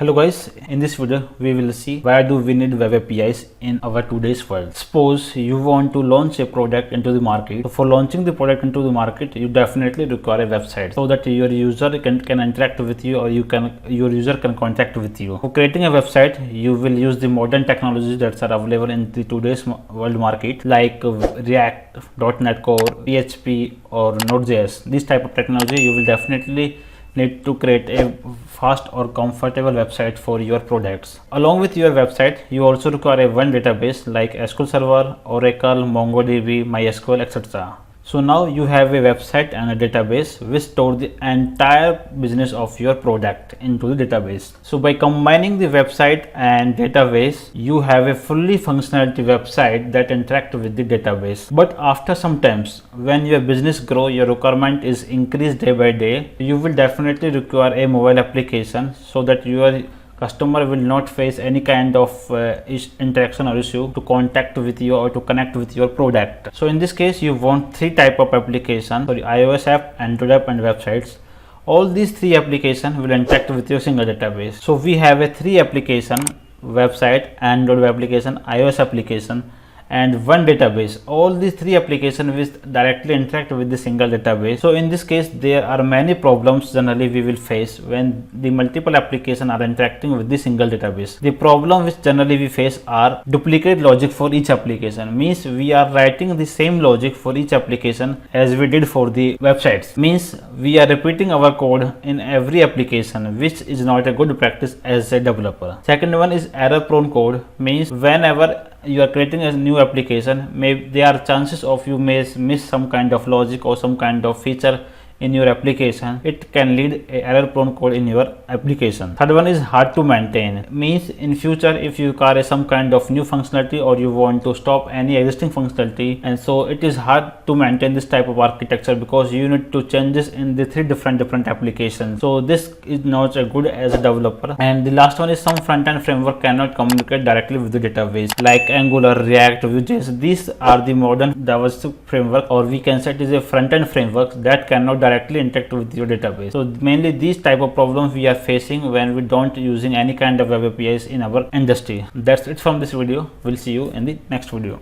Hello guys, in this video we will see why do we need web APIs in our today's world. Suppose you want to launch a product into the market. So for launching the product into the market, you definitely require a website so that your user can interact with you, or your user can contact with you. For creating a website, you will use the modern technologies that are available in the today's world market, like React, .NET Core, PHP or Node.js. This type of technology you will definitely need to create a fast or comfortable website for your products. Along with your website, you also require one database like SQL Server, Oracle, MongoDB, MySQL, etc. So now you have a website and a database which store the entire business of your product into the database. So by combining the website and database, you have a fully functionality website that interact with the database. But after some times, when your business grow, your requirement is increased day by day, you will definitely require a mobile application so that your customer will not face any kind of interaction or issue to contact with you or to connect with your product. So in this case, you want three type of application: iOS app, Android app and websites. All these three applications will interact with your single database. So we have a three application: website, Android web application, iOS application, and one database. All these three applications will directly interact with the single database. So in this case, there are many problems generally we will face when the multiple applications are interacting with the single database. The problem which generally we face are duplicate logic for each application. Means we are writing the same logic for each application as we did for the websites. Means we are repeating our code in every application, which is not a good practice as a developer. Second one is error prone code. Means whenever you are creating a new application, there are chances of you may miss some kind of logic or some kind of feature in your application. It can lead a error prone code in your application. Third one is hard to maintain. Means in future, if you require some kind of new functionality or you want to stop any existing functionality, and so it is hard to maintain this type of architecture because you need to change this in the three different applications. So this is not a good as a developer. And the last one is some front-end framework cannot communicate directly with the database, like Angular, React, Vue.js. These are the modern JavaScript framework, or we can say it is a front-end framework that cannot directly interact with your database. So mainly these type of problems we are facing when we don't using any kind of web APIs in our industry. That's it from this video. We'll see you in the next video.